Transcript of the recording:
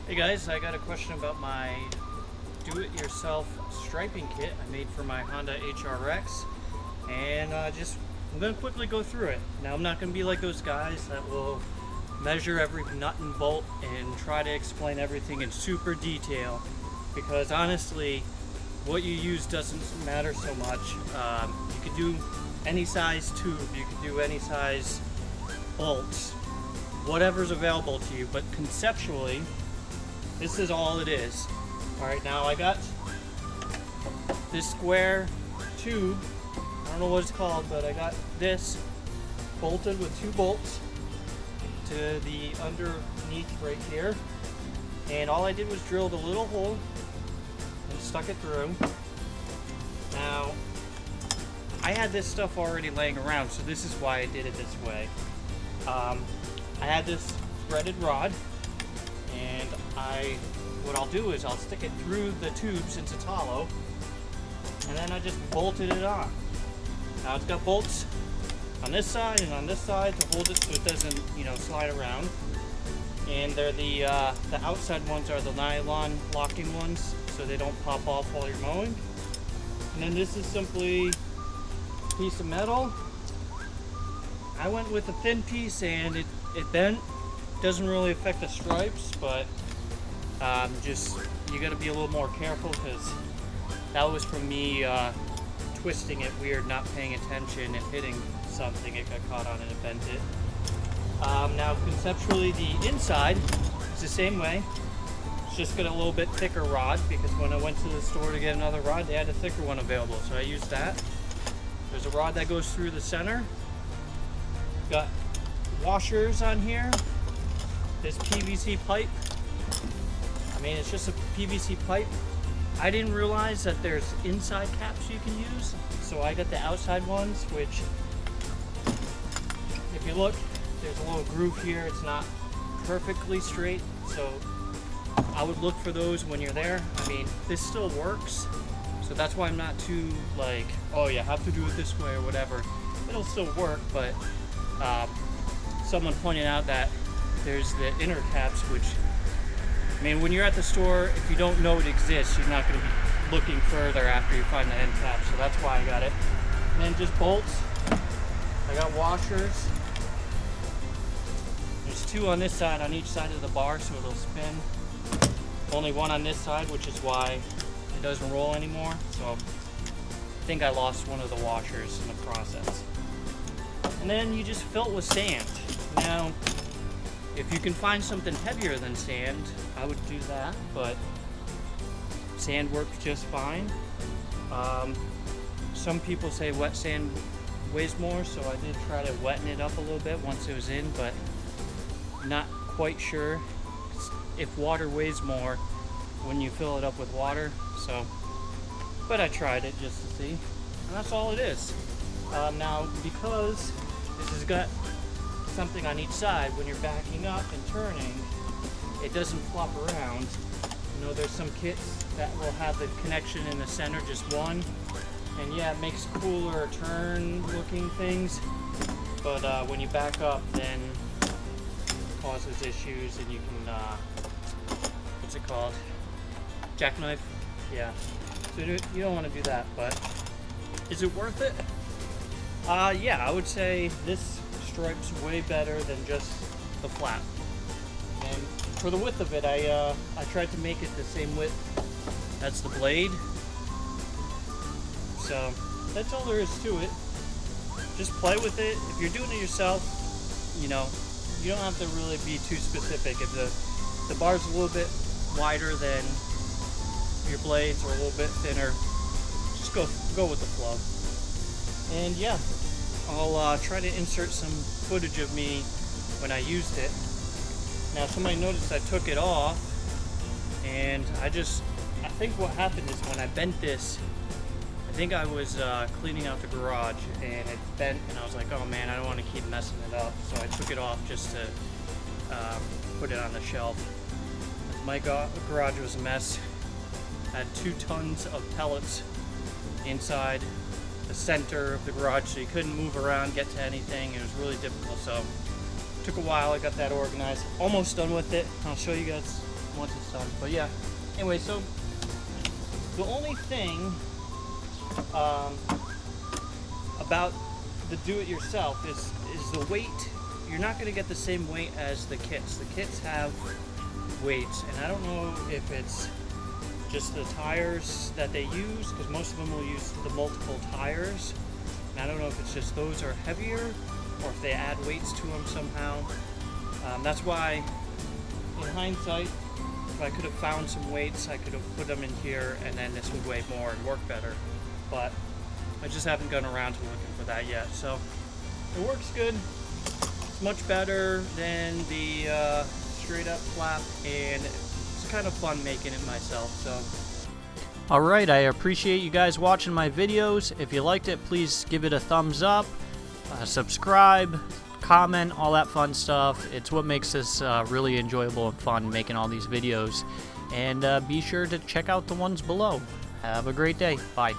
Hey guys, I got a question about my do-it-yourself striping kit I made for my Honda HRX, and I'm going to quickly go through it. Now, I'm not going to be like those guys that will measure every nut and bolt and try to explain everything in super detail, because honestly, what you use doesn't matter so much. You can do any size tube, you can do any size bolts, whatever's available to you, but conceptually, this is all it is. Alright, now I got this square tube, I don't know what it's called, but I got this bolted with 2 bolts to the underneath right here, and all I did was drilled a little hole and stuck it through. Now, I had this stuff already laying around, so this is why I did it this way. I had this threaded rod, and what I'll do is I'll stick it through the tube since it's hollow, and then I just bolted it on. Now it's got bolts on this side and on this side to hold it so it doesn't, slide around. And they're the outside ones are the nylon locking ones, so they don't pop off while you're mowing. And then this is simply a piece of metal. I went with a thin piece and it bent. Doesn't really affect the stripes, but you got to be a little more careful, because that was from me twisting it weird, not paying attention and hitting something. It got caught on and it bent it. Now conceptually, the inside is the same way. It's just got a little bit thicker rod, because when I went to the store to get another rod, they had a thicker one available, so I used that. There's a rod that goes through the center. Got washers on here. This PVC pipe, it's just a PVC pipe. I didn't realize that there's inside caps you can use, so I got the outside ones, which, if you look, there's a little groove here. It's not perfectly straight, so I would look for those when you're there. This still works, so that's why I'm not too like, oh, you have to do it this way or whatever. It'll still work, but someone pointed out that there's the inner caps, which, when you're at the store, if you don't know it exists, you're not going to be looking further after you find the end cap, so that's why I got it. And then just bolts. I got washers. There's 2 on this side, on each side of the bar, so it'll spin. Only 1 on this side, which is why it doesn't roll anymore, so I think I lost one of the washers in the process. And then you just fill it with sand. Now, if you can find something heavier than sand, I would do that, but sand works just fine. Some people say wet sand weighs more, so I did try to wetten it up a little bit once it was in, but not quite sure if water weighs more when you fill it up with water, but I tried it just to see, and that's all it is. Now, because this has got something on each side, when you're backing up and turning, it doesn't flop around. There's some kits that will have the connection in the center, just one, and yeah, it makes cooler turn looking things, but when you back up, then it causes issues, and you can what's it called, jackknife, yeah, so you don't want to do that. But is it worth it? Yeah, I would say this stripes way better than just the flat. And for the width of it, I tried to make it the same width as the blade. So that's all there is to it. Just play with it. If you're doing it yourself, you don't have to really be too specific. If the bar's a little bit wider than your blades, or a little bit thinner, just go with the flow. And yeah, I'll try to insert some footage of me when I used it. Now, somebody noticed I took it off, and I think what happened is when I bent this, I think I was cleaning out the garage, and it bent, and I was like, oh man, I don't want to keep messing it up, so I took it off just to put it on the shelf. My garage was a mess. I had 2 tons of pellets inside the center of the garage, so you couldn't move around, get to anything. It was really difficult, so it took a while. I got that organized. Almost done with it. I'll show you guys once it's done. But yeah, anyway, so the only thing about the do-it-yourself is the weight. You're not going to get the same weight as the kits. The kits have weights, and I don't know if it's just the tires that they use, because most of them will use the multiple tires. And I don't know if it's just those are heavier, or if they add weights to them somehow. That's why, in hindsight, if I could have found some weights, I could have put them in here, and then this would weigh more and work better. But I just haven't gotten around to looking for that yet. So it works good. It's much better than the straight up flap, and it's kind of fun making it myself. So alright, I appreciate you guys watching my videos. If you liked it, please give it a thumbs up, subscribe, comment, all that fun stuff. It's what makes this really enjoyable and fun, making all these videos. And be sure to check out the ones below. Have a great day. Bye.